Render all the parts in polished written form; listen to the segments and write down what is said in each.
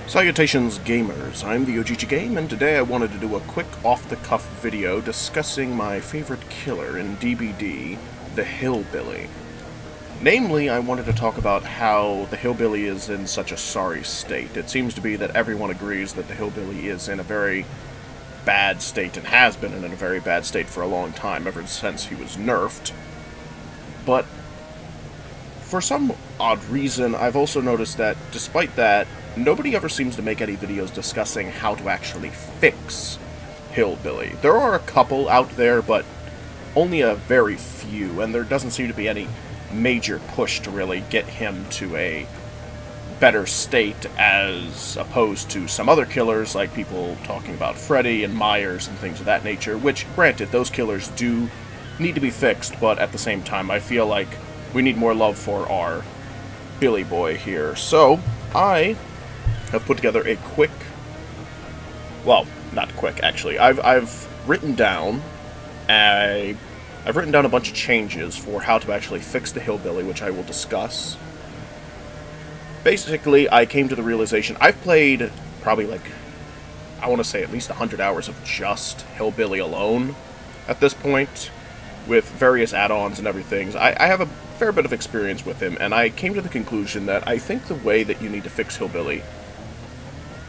Salutations gamers, I'm the OGG Game, and today I wanted to do a quick off-the-cuff video discussing my favorite killer in DBD, the Hillbilly. Namely, I wanted to talk about how the Hillbilly is in such a sorry state. It seems to be that everyone agrees that the Hillbilly is in a very bad state, and has been in a very bad state for a long time, ever since he was nerfed. But for some odd reason, I've also noticed that, despite that, nobody ever seems to make any videos discussing how to actually fix Hillbilly. There are a couple out there, but only a very few, and there doesn't seem to be any major push to really get him to a better state as opposed to some other killers, like people talking about Freddy and Myers and things of that nature, which, granted, those killers do need to be fixed, but at the same time, I feel like we need more love for our Billy boy here. So, I have put together a quick, well, not quick, actually. I've written down a bunch of changes for how to actually fix the Hillbilly, which I will discuss. Basically, I came to the realization, I've played probably I want to say at least 100 hours of just Hillbilly alone at this point, with various add-ons and everything. I have a fair bit of experience with him, and I came to the conclusion that I think the way that you need to fix Hillbilly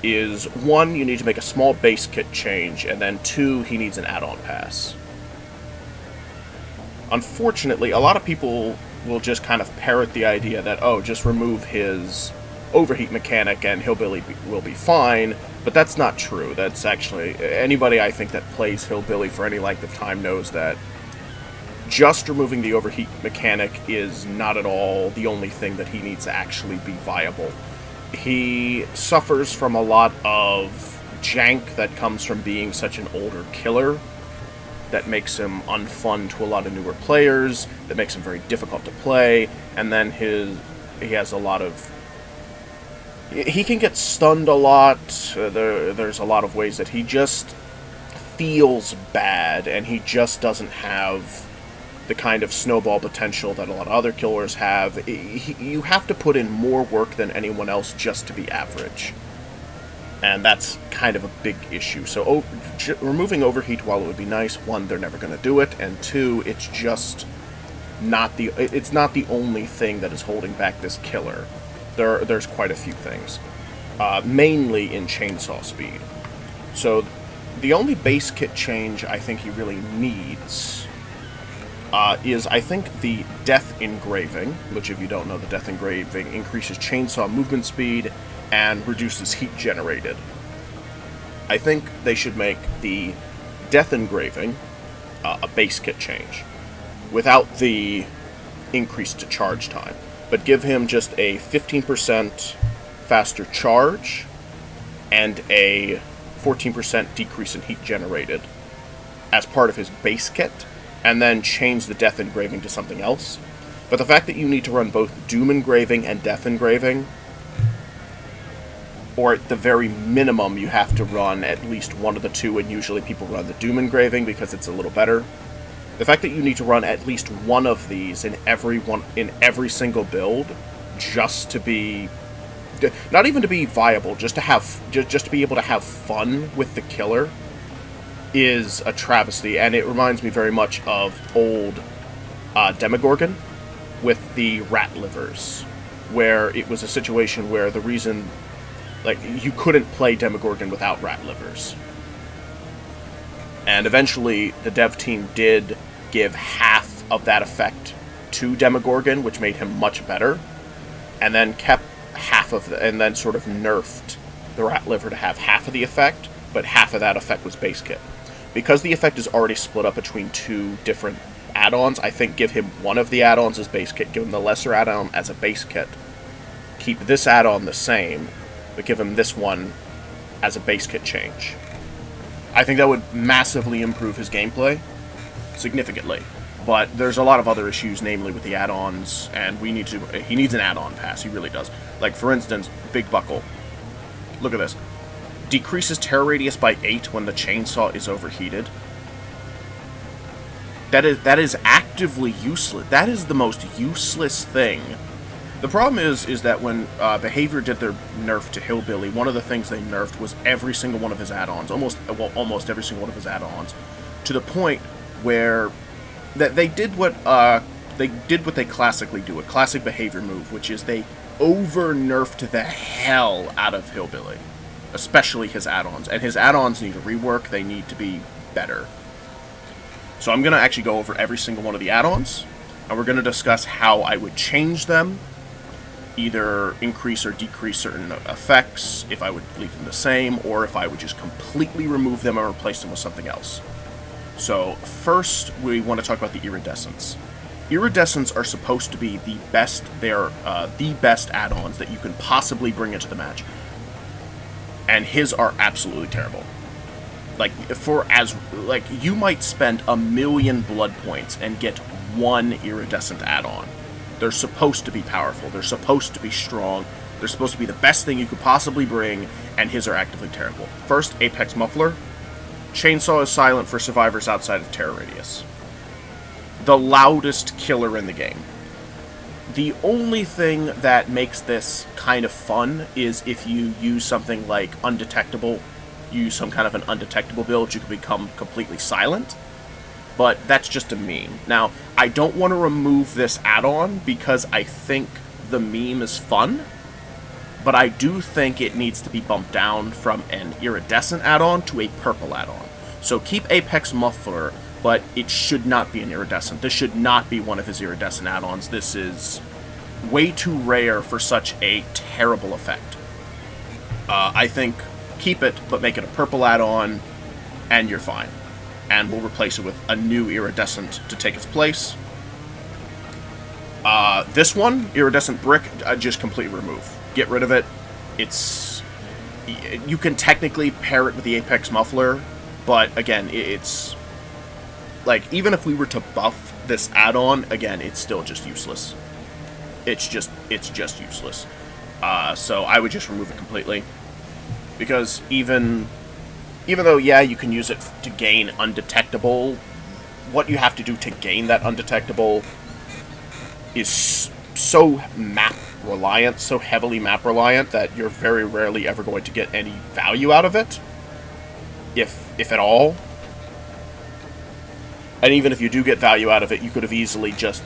is, one, you need to make a small base kit change, and then two, he needs an add-on pass. Unfortunately, a lot of people will just kind of parrot the idea that, oh, just remove his overheat mechanic and Hillbilly will be fine, but that's not true. That's actually, anybody I think that plays Hillbilly for any length of time knows that just removing the overheat mechanic is not at all the only thing that he needs to actually be viable. He suffers from a lot of jank that comes from being such an older killer that makes him unfun to a lot of newer players, that makes him very difficult to play, and then he has a lot of... He can get stunned a lot. There's a lot of ways that he just feels bad, and he just doesn't have the kind of snowball potential that a lot of other killers have. You have to put in more work than anyone else just to be average. And that's kind of a big issue. So removing overheat, while it would be nice, one, they're never going to do it, and two, it's just not the only thing that is holding back this killer. There's quite a few things, mainly in chainsaw speed. So the only base kit change I think he really needs is, I think, the Death Engraving, which, if you don't know, the Death Engraving increases chainsaw movement speed and reduces heat generated. I think they should make the Death Engraving a base kit change, without the increase to charge time, but give him just a 15% faster charge and a 14% decrease in heat generated as part of his base kit, and then change the Death Engraving to something else. But the fact that you need to run both Doom Engraving and Death Engraving, or at the very minimum you have to run at least one of the two, and usually people run the Doom Engraving because it's a little better. The fact that you need to run at least one of these in every single build, just to be, not even to be viable, just to be able to have fun with the killer, is a travesty, and it reminds me very much of old Demogorgon with the rat livers, where it was a situation where the reason, you couldn't play Demogorgon without rat livers. And eventually, the dev team did give half of that effect to Demogorgon, which made him much better, and then kept half of and then sort of nerfed the rat liver to have half of the effect, but half of that effect was base kit. Because the effect is already split up between two different add-ons, I think give him one of the add-ons as base kit, give him the lesser add-on as a base kit, keep this add-on the same, but give him this one as a base kit change. I think that would massively improve his gameplay, significantly. But there's a lot of other issues, namely with the add-ons, and he needs an add-on pass, he really does. Like, for instance, Big Buckle. Look at this. Decreases tear radius by 8 when the chainsaw is overheated. That is actively useless. That is the most useless thing The problem is that when Behavior did their nerf to Hillbilly, one of the things they nerfed was every single one of his add-ons, almost every single one of his add-ons, to the point where that they did what they classically do, a classic Behavior move, which is they over-nerfed the hell out of Hillbilly, especially his add-ons. And his add-ons need a rework, they need to be better. So I'm going to actually go over every single one of the add-ons, and we're going to discuss how I would change them, either increase or decrease certain effects, if I would leave them the same, or if I would just completely remove them and replace them with something else. So first, we want to talk about the iridescents. Iridescents are supposed to be the best. They are the best add-ons that you can possibly bring into the match, and his are absolutely terrible. You might spend 1,000,000 blood points and get one iridescent add-on. They're supposed to be powerful. They're supposed to be strong. They're supposed to be the best thing you could possibly bring, and his are actively terrible. First, Apex Muffler. Chainsaw is silent for survivors outside of terror radius. The loudest killer in the game. The only thing that makes this kind of fun is if you use something like undetectable, use some kind of an undetectable build, you can become completely silent. But that's just a meme. Now, I don't want to remove this add-on because I think the meme is fun, but I do think it needs to be bumped down from an iridescent add-on to a purple add-on. So keep Apex Muffler, but it should not be an iridescent. This should not be one of his iridescent add-ons. This is way too rare for such a terrible effect. I think keep it, but make it a purple add-on, and you're fine. And we'll replace it with a new iridescent to take its place. This one, iridescent brick, just completely remove. Get rid of it. You can technically pair it with the Apex Muffler, but again, it's like, even if we were to buff this add-on, again, it's still just useless. It's just useless. So I would just remove it completely, because even though, yeah, you can use it to gain undetectable, what you have to do to gain that undetectable is so map-reliant, so heavily map-reliant, that you're very rarely ever going to get any value out of it, if at all. And even if you do get value out of it, you could have easily just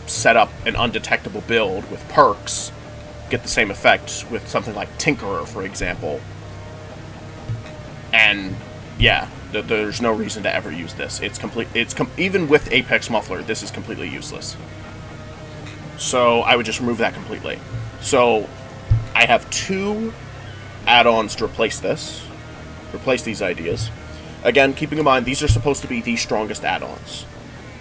set up an undetectable build with perks, get the same effect with something like Tinkerer, for example. And yeah, there's no reason to ever use this. Even with Apex Muffler, this is completely useless. So I would just remove that completely. So I have two add-ons to replace these ideas. Again, keeping in mind, these are supposed to be the strongest add-ons.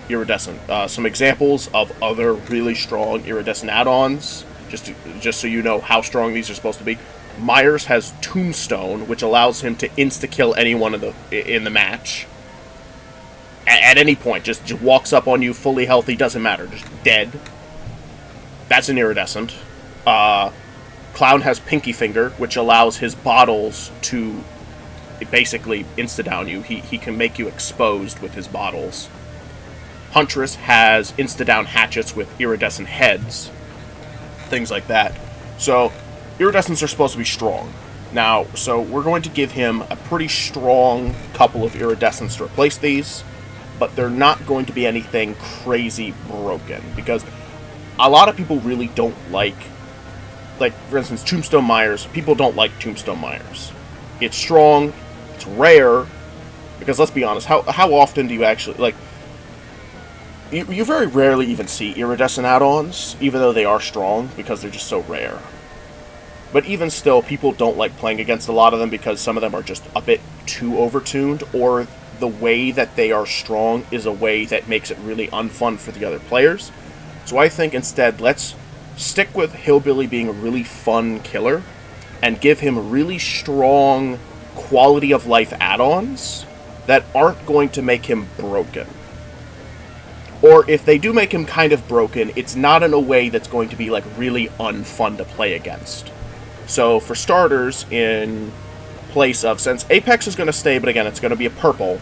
Iridescent. Some examples of other really strong iridescent add-ons, just so you know how strong these are supposed to be. Myers has Tombstone, which allows him to insta-kill anyone in the match. At any point, just walks up on you, fully healthy, doesn't matter, just dead. That's an iridescent. Clown has Pinky Finger, which allows his bottles to basically insta-down you. He can make you exposed with his bottles. Huntress has insta-down hatchets with iridescent heads. Things like that. So iridescents are supposed to be strong. Now, so we're going to give him a pretty strong couple of iridescents to replace these, but they're not going to be anything crazy broken, because a lot of people really don't like, for instance, Tombstone Myers. People don't like Tombstone Myers. It's strong, it's rare, because let's be honest, how often do you actually, you very rarely even see iridescent add-ons, even though they are strong, because they're just so rare. But even still, people don't like playing against a lot of them because some of them are just a bit too overtuned, or the way that they are strong is a way that makes it really unfun for the other players. So I think instead, let's stick with Hillbilly being a really fun killer, and give him really strong quality of life add-ons that aren't going to make him broken. Or if they do make him kind of broken, it's not in a way that's going to be really unfun to play against. So for starters, in place of, since Apex is going to stay, but again, it's going to be a purple,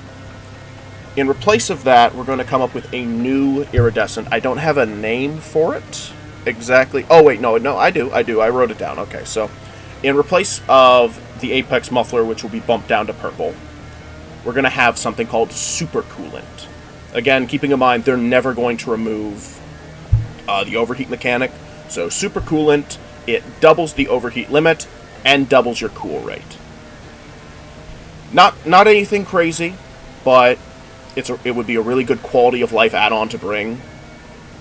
in place of that, we're going to come up with a new iridescent. I don't have a name for it, exactly... Oh, wait, no, I do. I wrote it down. Okay, so in replace of the Apex Muffler, which will be bumped down to purple, we're going to have something called Super Coolant. Again, keeping in mind, they're never going to remove the overheat mechanic. So Super Coolant, it doubles the overheat limit and doubles your cool rate. Not anything crazy, but it would be a really good quality of life add-on to bring,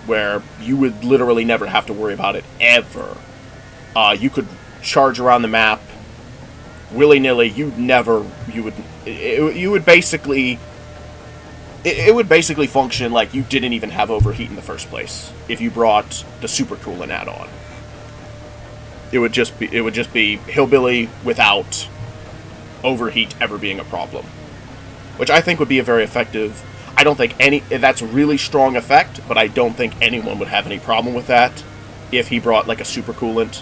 where you would literally never have to worry about it ever. You could charge around the map willy-nilly. It would basically function like you didn't even have overheat in the first place if you brought the Super Coolant add-on. It would just be Hillbilly without overheat ever being a problem, which I think would be a very effective. I don't think that's a really strong effect, but I don't think anyone would have any problem with that if he brought like a Super Coolant.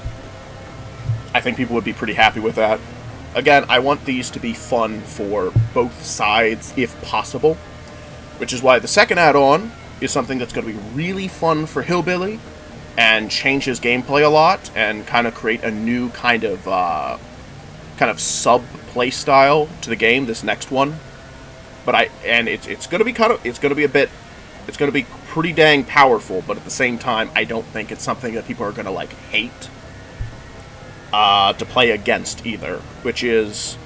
I think people would be pretty happy with that. Again, I want these to be fun for both sides if possible, which is why the second add-on is something that's going to be really fun for Hillbilly and change his gameplay a lot and kind of create a new kind of sub play style to the game. This next one, it's going to be pretty dang powerful, but at the same time, I don't think it's something that people are going to like hate to play against either. Which is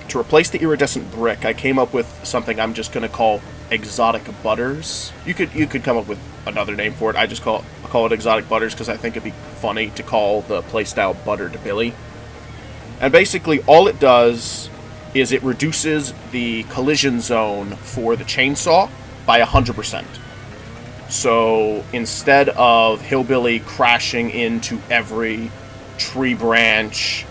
to replace the iridescent brick. I came up with something I'm just going to call exotic butters. You could come up with another name for it. I just call it exotic butters because I think it'd be funny to call the playstyle buttered Billy. And basically all it does is it reduces the collision zone for the chainsaw by 100%. So instead of Hillbilly crashing into every tree branch,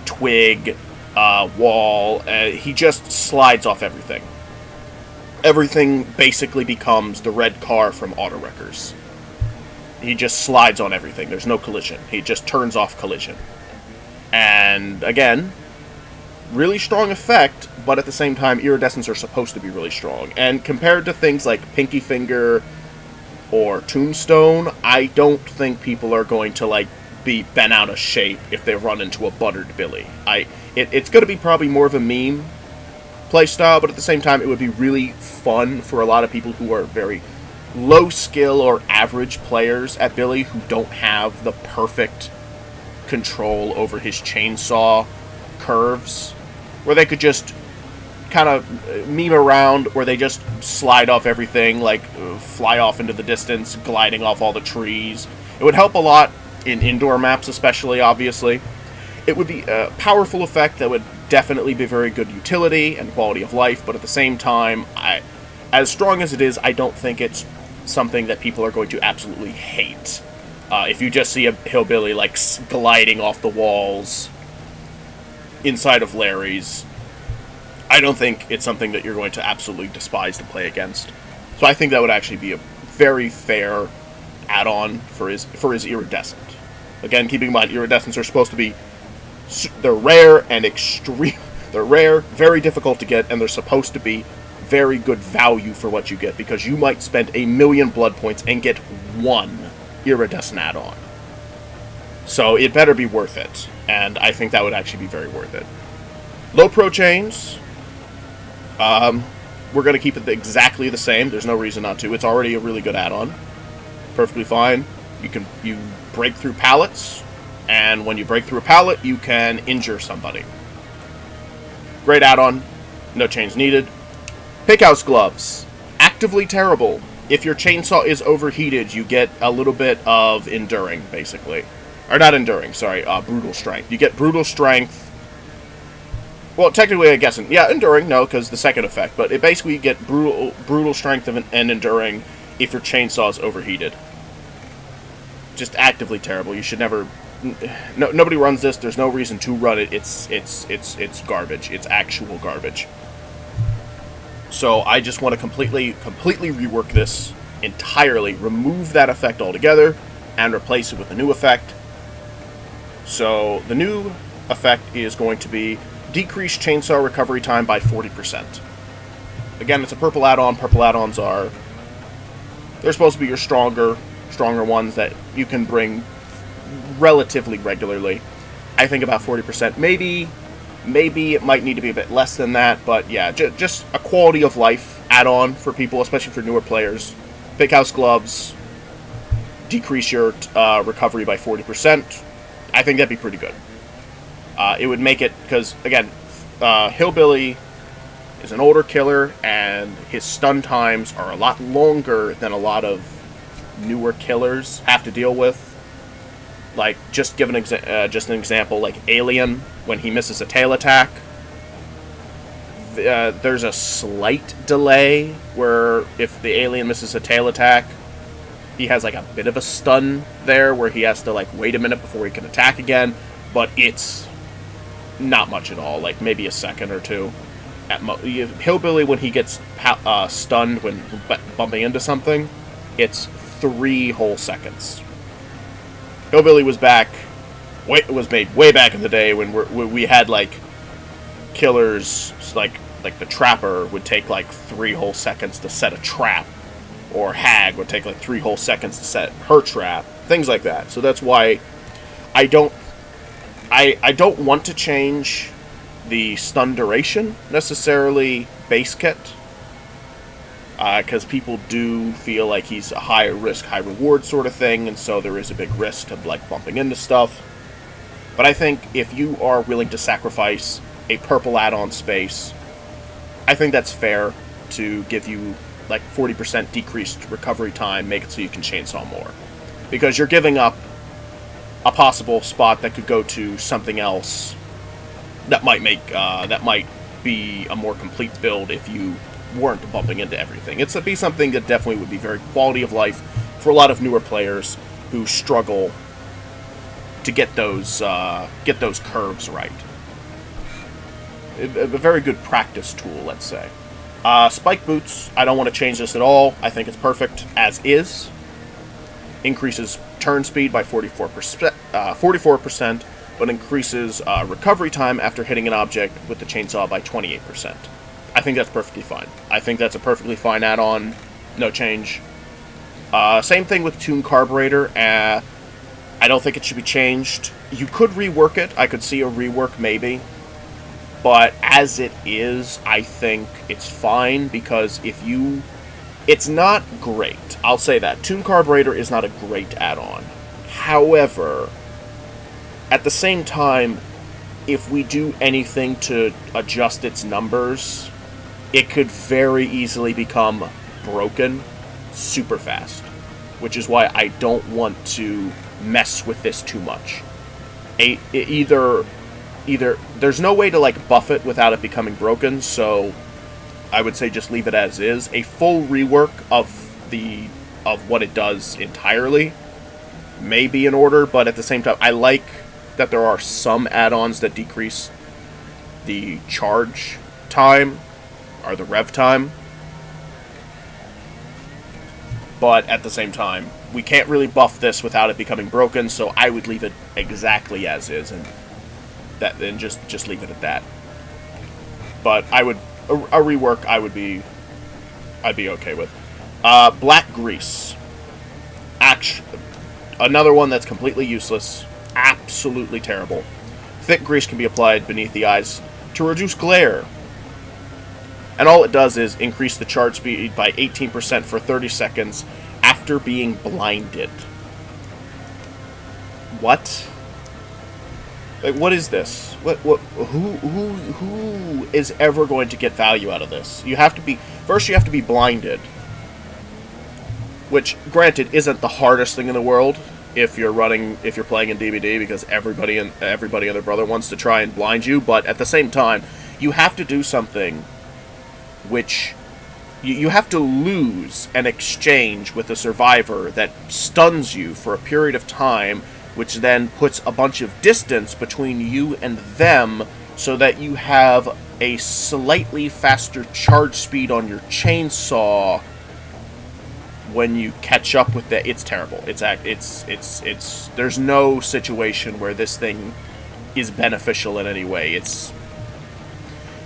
twig, wall, he just slides off everything. Everything basically becomes the red car from Auto Wreckers. He just slides on everything. There's no collision. He just turns off collision. And again, really strong effect, but at the same time, iridescents are supposed to be really strong. And compared to things like Pinky Finger or Tombstone, I don't think people are going to like be bent out of shape if they run into a buttered Billy. It's going to be probably more of a meme playstyle, but at the same time, it would be really fun for a lot of people who are very low skill or average players at Billy who don't have the perfect control over his chainsaw curves, where they could just kind of meme around, where they just slide off everything, like fly off into the distance, gliding off all the trees. It would help a lot in indoor maps, especially, obviously. It would be a powerful effect that would definitely be very good utility and quality of life, but at the same time, as strong as it is, I don't think it's something that people are going to absolutely hate. If you just see a Hillbilly like gliding off the walls inside of Larry's, I don't think it's something that you're going to absolutely despise to play against. So I think that would actually be a very fair add-on for his iridescent. Again, keeping in mind, iridescents are supposed to be, they're rare and extreme. They're rare, very difficult to get, and they're supposed to be very good value for what you get, because you might spend 1,000,000 blood points and get one iridescent add-on. So it better be worth it, and I think that would actually be very worth it. Low pro chains, we're going to keep it exactly the same. There's no reason not to. It's already a really good add-on. Perfectly fine. You break through pallets, and when you break through a pallet, you can injure somebody. Great add-on. No chains needed. Pickhouse gloves. Actively terrible. If your chainsaw is overheated, you get a little bit of enduring, basically. Or not enduring, sorry, brutal strength. You get brutal strength. Well, technically, I guess, yeah, enduring, no, because the second effect. But it basically, you get brutal strength and enduring if your chainsaw is overheated. Just actively terrible. You should never... nobody runs this. There's no reason to run it. It's garbage. It's actual garbage. So I just want to completely rework this entirely, remove that effect altogether, and replace it with a new effect. So the new effect is going to be decrease chainsaw recovery time by 40%. Again, it's a purple add-on. Purple add-ons they're supposed to be your stronger stronger ones that you can bring relatively regularly. I think about 40%. Maybe it might need to be a bit less than that, but yeah, just a quality of life add-on for people, especially for newer players. Big House Gloves, decrease your recovery by 40%. I think that'd be pretty good. It would make it, because, again, Hillbilly is an older killer, and his stun times are a lot longer than a lot of newer killers have to deal with. Like, just give an example, like Alien, when he misses a tail attack, there's a slight delay where if the alien misses a tail attack, he has like a bit of a stun there where he has to like wait a minute before he can attack again, but it's not much at all, like maybe a second or two. Hillbilly, when he gets stunned when bumping into something, it's 3 whole seconds. Hillbilly was made way back in the day when we had like killers like the Trapper would take like 3 whole seconds to set a trap, or Hag would take like 3 whole seconds to set her trap, things like that. So that's why I don't want to change the stun duration necessarily base kit, because people do feel like he's a high risk, high reward sort of thing, and so there is a big risk of like bumping into stuff. But I think if you are willing to sacrifice a purple add-on space, I think that's fair to give you like 40% decreased recovery time, make it so you can chainsaw more, because you're giving up a possible spot that could go to something else that might be a more complete build if you weren't bumping into everything. It'd be something that definitely would be very quality of life for a lot of newer players who struggle to get those curves right. A very good practice tool, let's say. Spike Boots, I don't want to change this at all. I think it's perfect as is. Increases turn speed by 44%, but increases recovery time after hitting an object with the chainsaw by 28%. I think that's perfectly fine. I think that's a perfectly fine add-on. No change. Same thing with Tune Carburetor. I don't think it should be changed. You could rework it. I could see a rework maybe. But as it is, I think it's fine, because it's not great. I'll say that. Tune Carburetor is not a great add-on. However, at the same time, if we do anything to adjust its numbers, it could very easily become broken super fast, which is why I don't want to mess with this too much. Either there's no way to like buff it without it becoming broken, so I would say just leave it as is. A full rework of what it does entirely may be in order, but at the same time, I like that there are some add-ons that decrease the charge time or the rev time, but at the same time, we can't really buff this without it becoming broken, so I would leave it exactly as is, and just leave it at that. But I would a rework I'd be okay with. Black Grease, another one that's completely useless, absolutely terrible. Thick grease can be applied beneath the eyes to reduce glare, and all it does is increase the charge speed by 18% for 30 seconds after being blinded. What? Like, what is this? Who is ever going to get value out of this? You have to be blinded, which, granted, isn't the hardest thing in the world if you're playing in DBD, because everybody and their brother wants to try and blind you, but at the same time, you have to do something which you have to lose an exchange with a survivor that stuns you for a period of time, which then puts a bunch of distance between you and them, so that you have a slightly faster charge speed on your chainsaw when you catch up with that. It's terrible. It's there's no situation where this thing is beneficial in any way. It's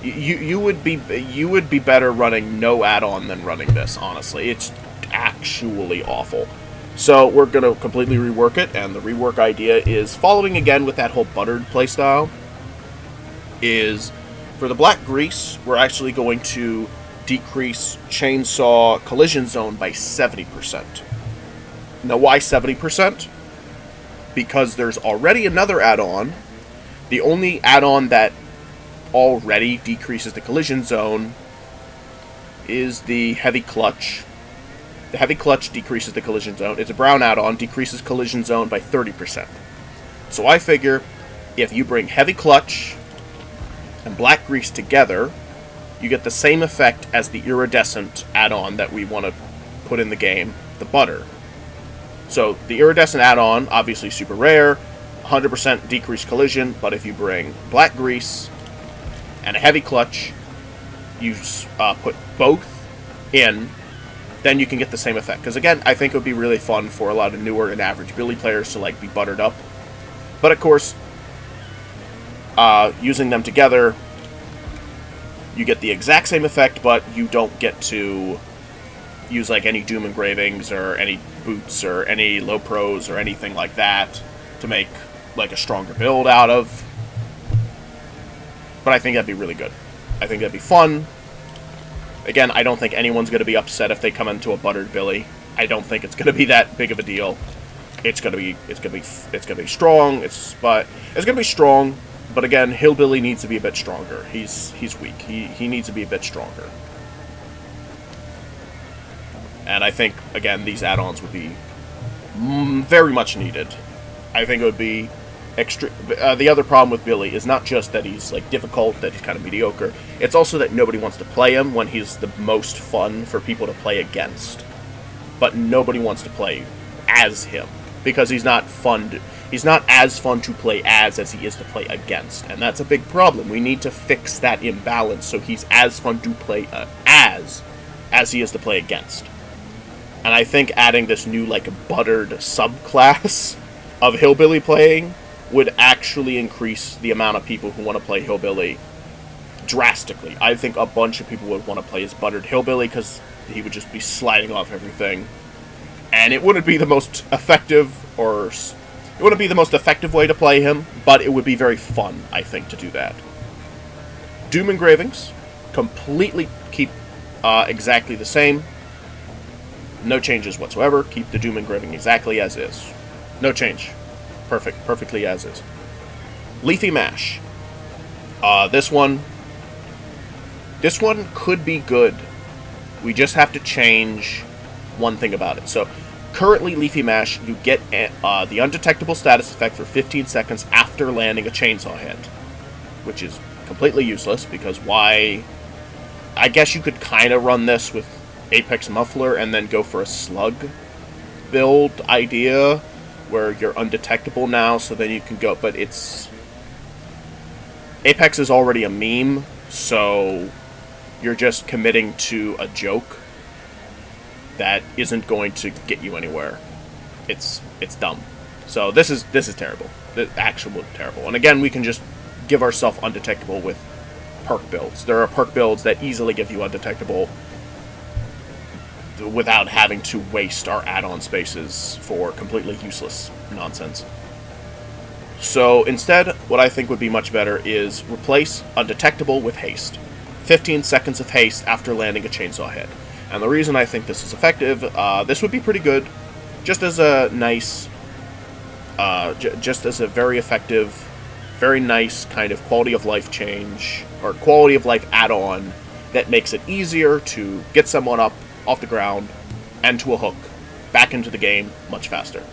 you would be better running no add-on than running this, honestly. It's actually awful. So we're going to completely rework it, and the rework idea is following again with that whole buttered playstyle. Is for the black grease, we're actually going to decrease chainsaw collision zone by 70%. Now, why 70%? Because there's already another add-on. The only add-on that already decreases the collision zone is the heavy clutch. The heavy clutch decreases the collision zone. It's a brown add-on, decreases collision zone by 30%. So I figure if you bring heavy clutch and black grease together, you get the same effect as the iridescent add-on that we want to put in the game, the butter. So the iridescent add-on, obviously super rare, 100% decreased collision, but if you bring black grease and a heavy clutch, you put both in, then you can get the same effect. Because again, I think it would be really fun for a lot of newer and average Billy players to like be buttered up. But of course, using them together, you get the exact same effect, but you don't get to use like any Doom engravings or any boots or any low pros or anything like that to make like a stronger build out of. But I think that'd be really good. I think that'd be fun. Again, I don't think anyone's going to be upset if they come into a buttered Billy. I don't think it's going to be that big of a deal. It's going to be strong. It's going to be strong. But again, Hillbilly needs to be a bit stronger. He's weak. He needs to be a bit stronger. And I think, again, these add-ons would be very much needed. I think it would be extra. The other problem with Billy is not just that he's like difficult, that he's kind of mediocre. It's also that nobody wants to play him when he's the most fun for people to play against. But nobody wants to play as him because he's not fun. He's not as fun to play as he is to play against, and that's a big problem. We need to fix that imbalance so he's as fun to play as he is to play against. And I think adding this new like buttered subclass of Hillbilly playing would actually increase the amount of people who want to play Hillbilly drastically. I think a bunch of people would want to play as buttered Hillbilly because he would just be sliding off everything, and it wouldn't be the most effective way to play him, but it would be very fun, I think, to do that. Doom engravings completely keep exactly the same. No changes whatsoever. Keep the Doom engraving exactly as is. No change. Perfectly as is. Leafy Mash. This one could be good. We just have to change one thing about it. So, currently, Leafy Mash, you get the undetectable status effect for 15 seconds after landing a chainsaw hit, which is completely useless, because why... I guess you could kind of run this with Apex Muffler and then go for a slug build idea, where you're undetectable now, so then you can go... But it's... Apex is already a meme, so you're just committing to a joke that isn't going to get you anywhere. It's dumb. So this is terrible. Actually terrible. And again, we can just give ourselves undetectable with perk builds. There are perk builds that easily give you undetectable without having to waste our add-on spaces for completely useless nonsense. So instead, what I think would be much better is replace undetectable with haste. 15 seconds of haste after landing a chainsaw hit. And the reason I think this is effective, this would be pretty good, just as a nice, just as a very effective, very nice kind of quality of life change, or quality of life add-on that makes it easier to get someone up off the ground and to a hook back into the game much faster.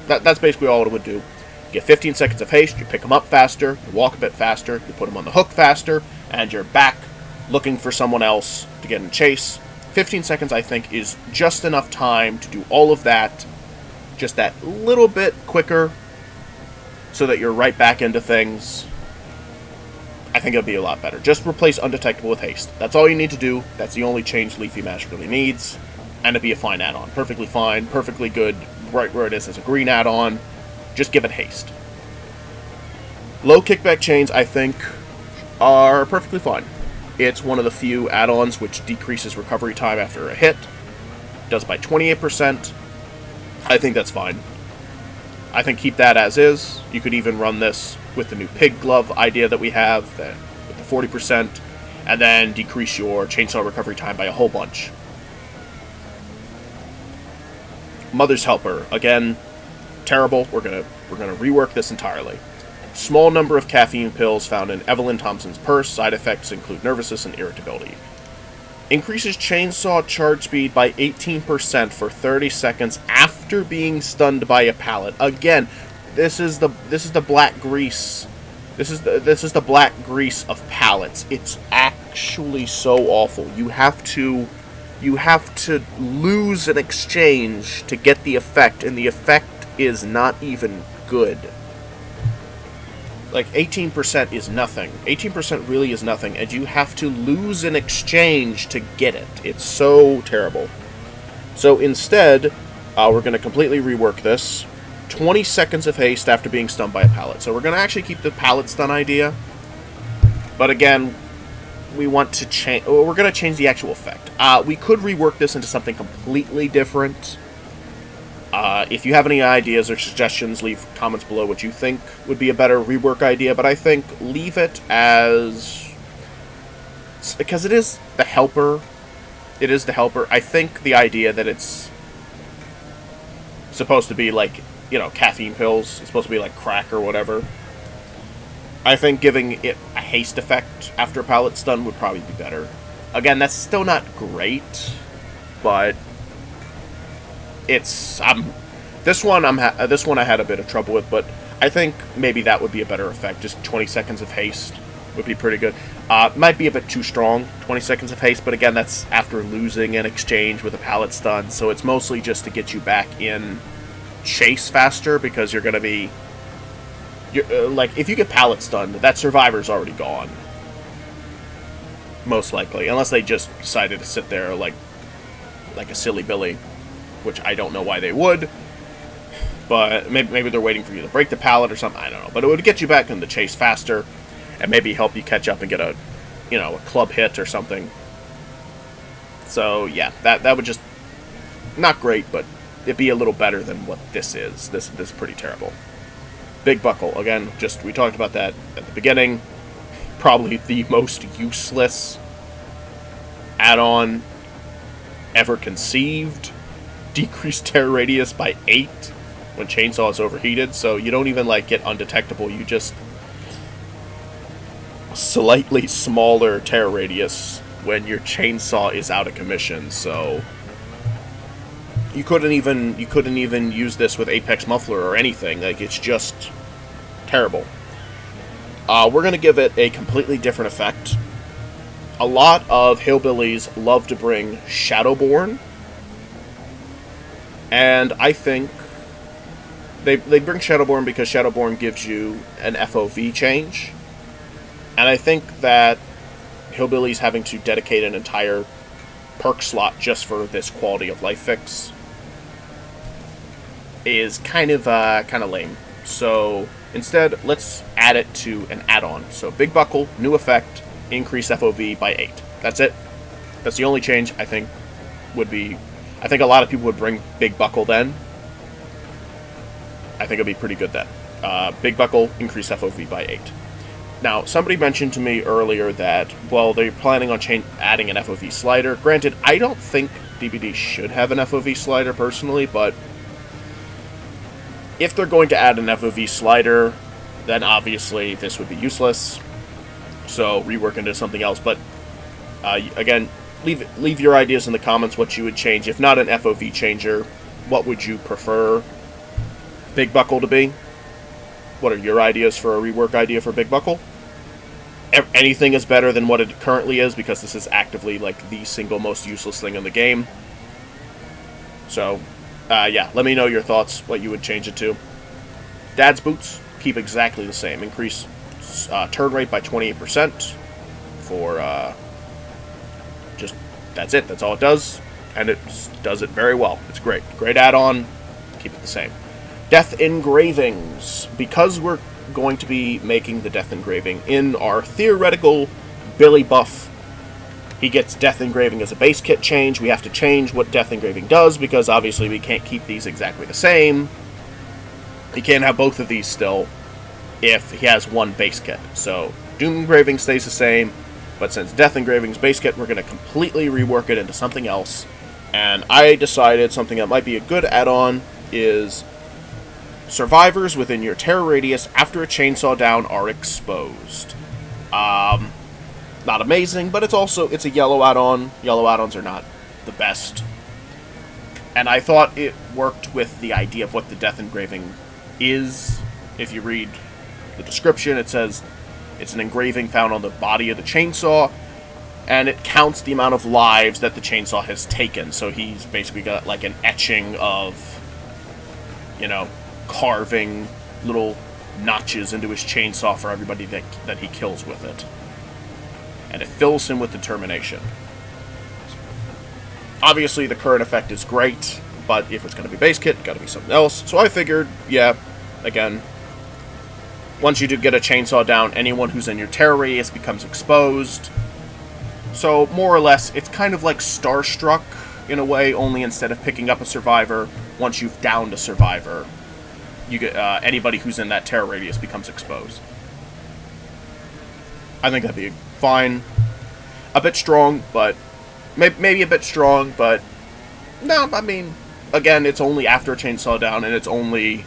That's basically all it would do. You get 15 seconds of haste, you pick them up faster, you walk a bit faster, you put them on the hook faster, and you're back looking for someone else to get in chase. 15 seconds, I think, is just enough time to do all of that, just that little bit quicker, so that you're right back into things. I think it would be a lot better. Just replace undetectable with haste. That's all you need to do. That's the only change Leafy Mash really needs. And it'd be a fine add-on. Perfectly fine, perfectly good, right where it is as a green add-on. Just give it haste. Low kickback chains, I think, are perfectly fine. It's one of the few add-ons which decreases recovery time after a hit. Does by 28%. I think that's fine. I think keep that as is. You could even run this with the new pig glove idea that we have, with the 40%, and then decrease your chainsaw recovery time by a whole bunch. Mother's Helper, again, terrible. We're gonna rework this entirely. Small number of caffeine pills found in Evelyn Thompson's purse. Side effects include nervousness and irritability. Increases chainsaw charge speed by 18% for 30 seconds after being stunned by a pallet. Again, this is the black grease. This is the black grease of pallets. It's actually so awful. You have to lose an exchange to get the effect, and the effect is not even good. Like, 18% is nothing. 18% really is nothing, and you have to lose an exchange to get it. It's so terrible. So instead, we're going to completely rework this. 20 seconds of haste after being stunned by a pallet. So we're going to actually keep the pallet stun idea. But again, we want to change... we're going to change the actual effect. We could rework this into something completely different. If you have any ideas or suggestions, leave comments below what you think would be a better rework idea, but I think leave it as... because it is the helper. It is the helper. I think the idea that it's supposed to be like, you know, caffeine pills, it's supposed to be like crack or whatever. I think giving it a haste effect after a pallet stun would probably be better. Again, that's still not great, but it's... This one I had a bit of trouble with, but I think maybe that would be a better effect. Just 20 seconds of haste would be pretty good. Might be a bit too strong, 20 seconds of haste, but again, that's after losing an exchange with a pallet stun, so it's mostly just to get you back in chase faster, because you're going to be... like, if you get pallet stunned, that survivor's already gone. Most likely. Unless they just decided to sit there like a silly Billy, which I don't know why they would. But maybe they're waiting for you to break the pallet or something. I don't know. But it would get you back in the chase faster, and maybe help you catch up and get a club hit or something. So yeah, that would just... not great, but it'd be a little better than what this is. This is pretty terrible. Big Buckle, again, we talked about that at the beginning. Probably the most useless add-on ever conceived. Decreased tear radius by 8 when chainsaw is overheated, so you don't even like get undetectable, you just slightly smaller tear radius when your chainsaw is out of commission. So you couldn't even use this with Apex Muffler or anything. Like, it's just terrible. We're gonna give it a completely different effect. A lot of hillbillies love to bring Shadowborn, and I think they bring Shadowborn because Shadowborn gives you an FOV change, and I think that hillbillies having to dedicate an entire perk slot just for this quality of life fix is kind of lame. So instead, let's add it to an add-on. So Big Buckle, new effect, increase FOV by 8. That's it. That's the only change I think would be... I think a lot of people would bring Big Buckle then. I think it'd be pretty good then. Big Buckle, increase FOV by 8. Now, somebody mentioned to me earlier that, well, they're planning on adding an FOV slider. Granted, I don't think DBD should have an FOV slider personally, but if they're going to add an FOV slider, then obviously this would be useless. So rework into something else. But again, leave your ideas in the comments what you would change. If not an FOV changer, what would you prefer Big Buckle to be? What are your ideas for a rework idea for Big Buckle? Anything is better than what it currently is, because this is actively like the single most useless thing in the game. So yeah, let me know your thoughts, what you would change it to. Dad's Boots, keep exactly the same. Increase turn rate by 28% for just... that's it. That's all it does, and it does it very well. It's great. Great add-on. Keep it the same. Death Engravings. Because we're going to be making the Death Engraving in our theoretical Billy buff He gets Death Engraving as a base kit change. We have to change what Death Engraving does, because obviously we can't keep these exactly the same. He can't have both of these still if he has one base kit. So Doom Engraving stays the same, but since Death Engraving's base kit, we're going to completely rework it into something else. And I decided something that might be a good add-on is survivors within your terror radius after a chainsaw down are exposed. Not amazing, but it's a yellow add-on. Yellow add-ons are not the best. And I thought it worked with the idea of what the Death Engraving is. If you read the description, it says it's an engraving found on the body of the chainsaw, and it counts the amount of lives that the chainsaw has taken. So he's basically got like an etching of, you know, carving little notches into his chainsaw for everybody that he kills with it. And it fills him with determination. Obviously, the current effect is great, but if it's going to be base kit, got to be something else. So I figured, yeah, again, once you do get a chainsaw down, anyone who's in your terror radius becomes exposed. So, more or less, it's kind of like Starstruck, in a way, only instead of picking up a survivor, once you've downed a survivor, you get anybody who's in that terror radius becomes exposed. I think that'd be fine. A bit strong, but... Maybe a bit strong, but... No, I mean, again, it's only after a chainsaw down, and it's only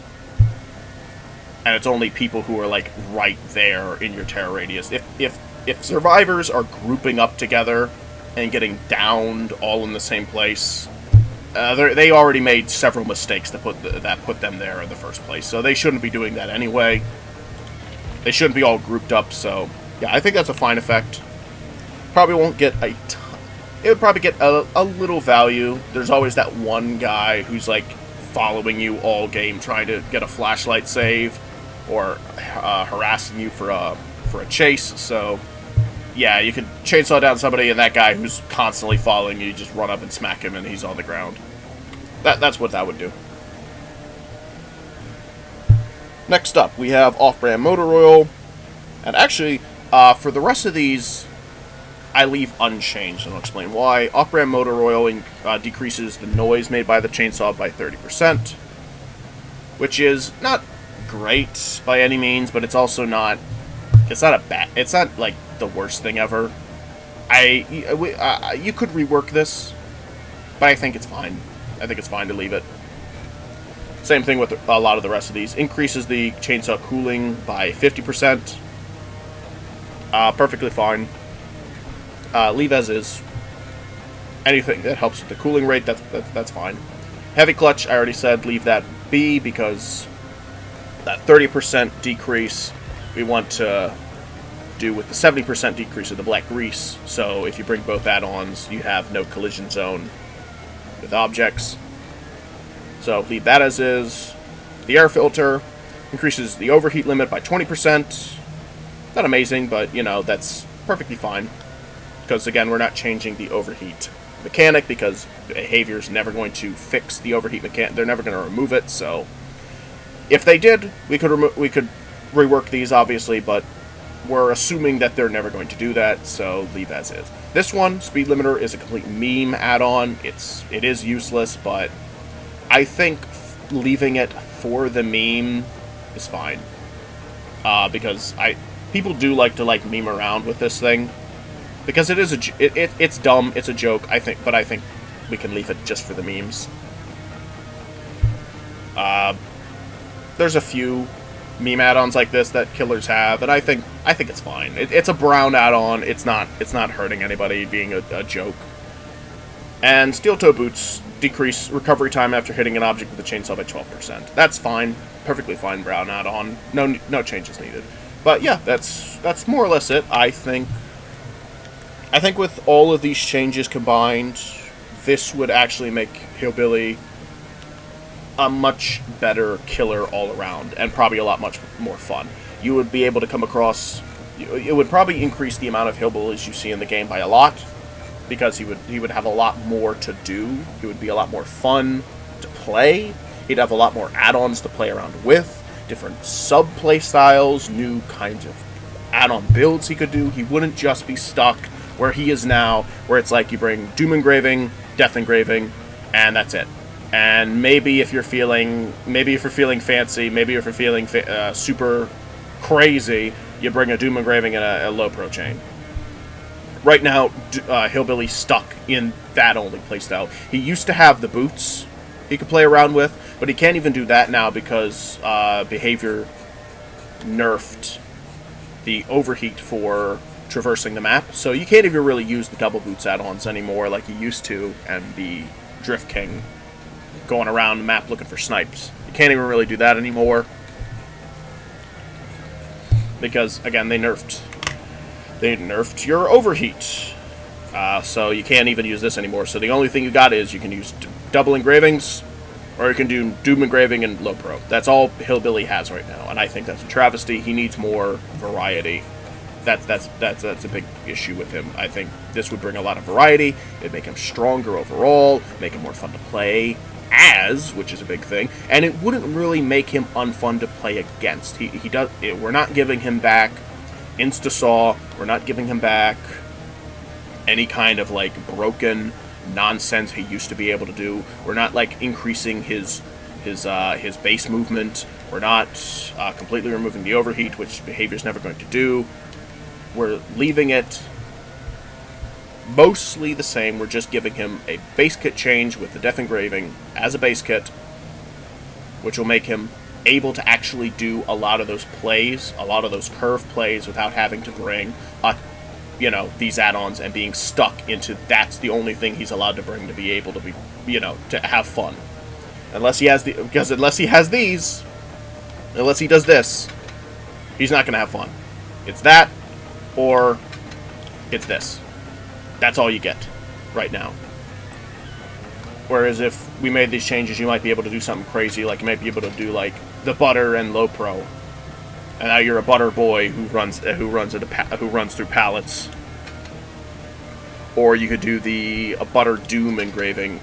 people who are, like, right there in your terror radius. If survivors are grouping up together and getting downed all in the same place, they already made several mistakes that put them there in the first place. So they shouldn't be doing that anyway. They shouldn't be all grouped up, so... Yeah, I think that's a fine effect. Probably won't get a ton. It would probably get a little value. There's always that one guy who's, like, following you all game, trying to get a flashlight save, or harassing you for a chase. So, yeah, you could chainsaw down somebody, and that guy who's constantly following you, just run up and smack him, and he's on the ground. That's what that would do. Next up, we have Off-Brand Motor Oil. And actually, for the rest of these, I leave unchanged, and I'll explain why. Off-Brand Motor Oil decreases the noise made by the chainsaw by 30%, which is not great by any means, but it's also not... It's not like the worst thing ever. You could rework this, but I think it's fine. I think it's fine to leave it. Same thing with a lot of the rest of these. Increases the chainsaw cooling by 50%. Perfectly fine. Leave as is. Anything that helps with the cooling rate, that's fine. Heavy clutch, I already said, leave that be, because that 30% decrease we want to do with the 70% decrease of the black grease. So if you bring both add-ons, you have no collision zone with objects. So leave that as is. The air filter increases the overheat limit by 20%. Not amazing, but, you know, that's perfectly fine. Because, again, we're not changing the overheat mechanic, because behavior's never going to fix the overheat mechanic. They're never going to remove it, so... If they did, we could rework these, obviously, but we're assuming that they're never going to do that, so leave as is. This one, Speed Limiter, is a complete meme add-on. It is useless, but I think leaving it for the meme is fine. Because people do like to meme around with this thing, because it is it's dumb, it's a joke. But I think we can leave it just for the memes. There's a few meme add-ons like this that killers have, and I think it's fine. It's a brown add-on. It's not hurting anybody, being a joke. And steel toe boots decrease recovery time after hitting an object with a chainsaw by 12%. That's fine, perfectly fine brown add-on. No changes needed. But yeah, that's more or less it. I think with all of these changes combined, this would actually make Hillbilly a much better killer all around, and probably a lot much more fun. You would be able to come across... It would probably increase the amount of Hillbillies you see in the game by a lot, because he would have a lot more to do. He would be a lot more fun to play. He'd have a lot more add-ons to play around with, different sub-play styles, new kinds of add-on builds he could do. He wouldn't just be stuck where he is now, where it's like you bring Doom Engraving, Death Engraving, and that's it. And maybe if you're feeling fancy, maybe if you're feeling super crazy, you bring a Doom Engraving and a low pro chain. Right now, Hillbilly's stuck in that only playstyle. He used to have the boots he could play around with, but he can't even do that now because Behavior nerfed the overheat for traversing the map. So you can't even really use the double boots add-ons anymore like you used to, and the Drift King going around the map looking for snipes. You can't even really do that anymore because, again, they nerfed your overheat. So you can't even use this anymore. So the only thing you got is you can use double engravings, or you can do Doom Engraving and low pro. That's all Hillbilly has right now, and I think that's a travesty. He needs more variety. That's a big issue with him. I think this would bring a lot of variety. It'd make him stronger overall, make him more fun to play as, which is a big thing, and it wouldn't really make him unfun to play against. We're not giving him back Instasaw. We're not giving him back any kind of like broken nonsense he used to be able to do. We're not like increasing his base movement. We're not completely removing the overheat, which Behavior's never going to do. We're leaving it mostly the same. We're just giving him a base kit change with the Death Engraving as a base kit, which will make him able to actually do a lot of those plays, a lot of those curve plays, without having to bring these add-ons and being stuck into that's the only thing he's allowed to bring to be able to be, to have fun. Unless he has unless he does this, he's not going to have fun. It's that, or it's this. That's all you get right now. Whereas if we made these changes, you might be able to do something crazy, like you might be able to do like the butter and low pro, and now you're a butter boy who runs through pallets. Or you could do a butter Doom Engraving,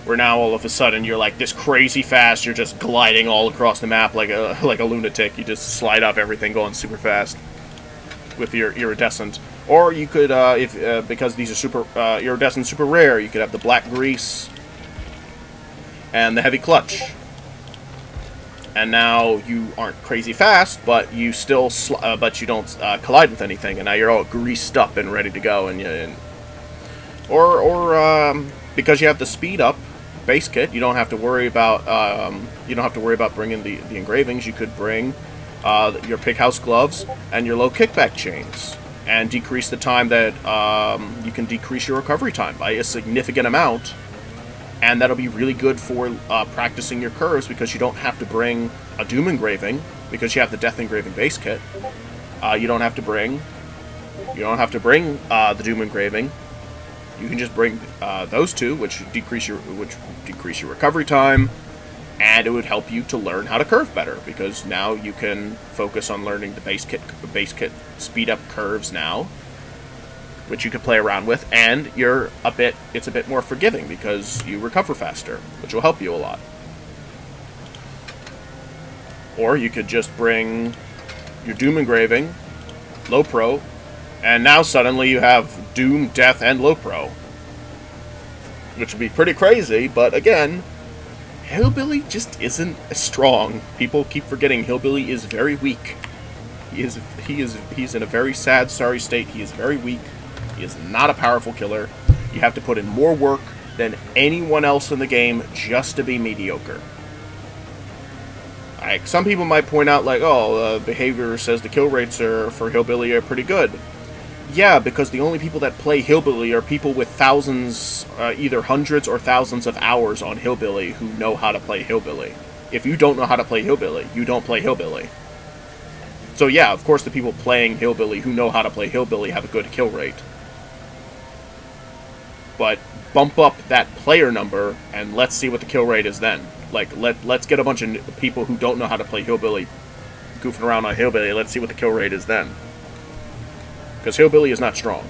where now all of a sudden you're like this crazy fast. You're just gliding all across the map like a lunatic. You just slide up everything going super fast with your iridescent. Or you could, because these are super iridescent, super rare, you could have the black grease and the heavy clutch. And now you aren't crazy fast, but you still, but you don't collide with anything, and now you're all greased up and ready to go. Or because you have the speed up base kit, you don't have to worry about bringing the engravings. You could bring your pig house gloves and your low kickback chains, and decrease the time that you can decrease your recovery time by a significant amount. And that'll be really good for practicing your curves, because you don't have to bring a Doom Engraving because you have the Death Engraving base kit. You don't have to bring the Doom Engraving. You can just bring those two, which decrease your recovery time, and it would help you to learn how to curve better, because now you can focus on learning the base kit speed up curves now, which you can play around with, and it's a bit more forgiving because you recover faster, which will help you a lot. Or you could just bring your Doom Engraving, low pro, and now suddenly you have Doom, Death, and low pro, which would be pretty crazy. But again, Hillbilly just isn't as strong. People keep forgetting Hillbilly is very weak. He's in a very sad, sorry state. He is very weak. He is not a powerful killer. You have to put in more work than anyone else in the game just to be mediocre. Some people might point out, like, Behavior says the kill rates for Hillbilly are pretty good. Yeah, because the only people that play Hillbilly are people with thousands, either hundreds or thousands of hours on Hillbilly who know how to play Hillbilly. If you don't know how to play Hillbilly, you don't play Hillbilly. So yeah, of course the people playing Hillbilly who know how to play Hillbilly have a good kill rate. But bump up that player number, and let's see what the kill rate is then. Like, let's get a bunch of people who don't know how to play Hillbilly goofing around on Hillbilly. Let's see what the kill rate is then. Because Hillbilly is not strong.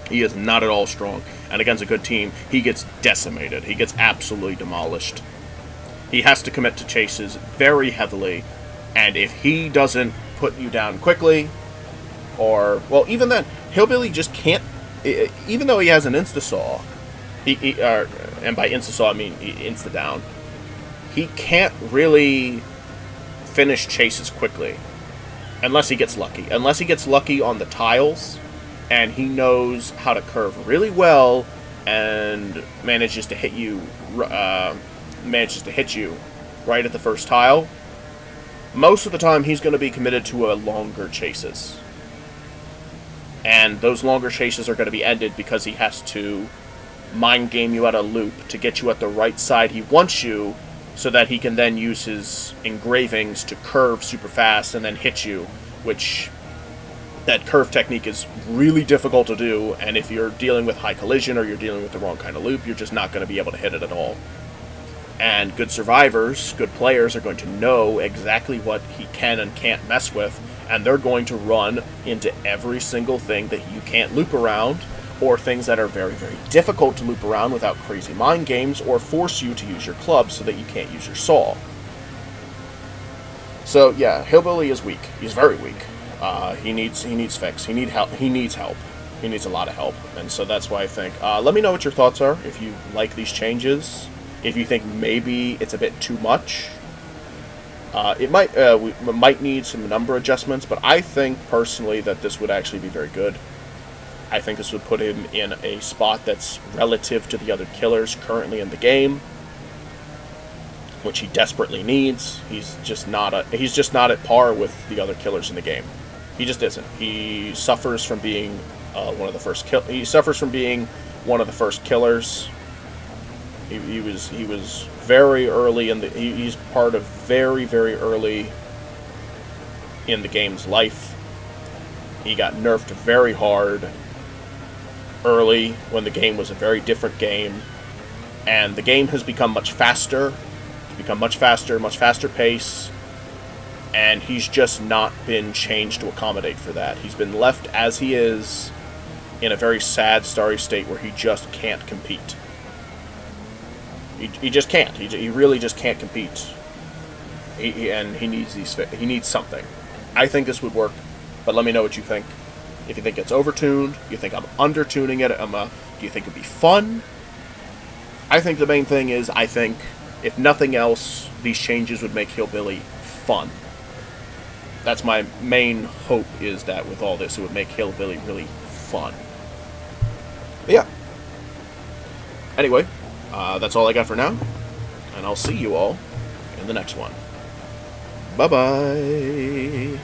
He is not at all strong. And against a good team, he gets decimated. He gets absolutely demolished. He has to commit to chases very heavily. And if he doesn't put you down quickly, or, well, even then, Hillbilly just can't even though he has an insta-saw, and by insta-saw I mean insta-down, he can't really finish chases quickly. Unless he gets lucky. Unless he gets lucky on the tiles, and he knows how to curve really well, and manages to hit you right at the first tile. Most of the time, he's going to be committed to longer chases. And those longer chases are going to be ended because he has to mind game you out of loop to get you at the right side he wants you, so that he can then use his engravings to curve super fast and then hit you, which that curve technique is really difficult to do, and if you're dealing with high collision or you're dealing with the wrong kind of loop, you're just not going to be able to hit it at all. And good survivors, good players, are going to know exactly what he can and can't mess with, and they're going to run into every single thing that you can't loop around, or things that are very, very difficult to loop around without crazy mind games, or force you to use your club so that you can't use your saw. So yeah, Hillbilly is weak. He's very weak. He needs fix. He needs help. He needs a lot of help, and so that's why I think. Let me know what your thoughts are. If you like these changes, if you think maybe it's a bit too much. We might need some number adjustments, but I think personally that this would actually be very good. I think this would put him in a spot that's relative to the other killers currently in the game, which he desperately needs. He's just not at par with the other killers in the game. He just isn't. He suffers from being one of the first killers. He was very early in the. He's part of very, very early in the game's life. He got nerfed very hard early when the game was a very different game, and the game has become much faster. It's become much faster pace, and he's just not been changed to accommodate for that. He's been left as he is in a very sad, sorry state where he just can't compete. He just can't. He really just can't compete. He needs something. I think this would work, but let me know what you think. If you think it's overtuned, you think I'm undertuning it, do you think it'd be fun? I think the main thing is, I think, if nothing else, these changes would make Hillbilly fun. That's my main hope, is that with all this, it would make Hillbilly really fun. But yeah. Anyway, that's all I got for now, and I'll see you all in the next one. Bye-bye.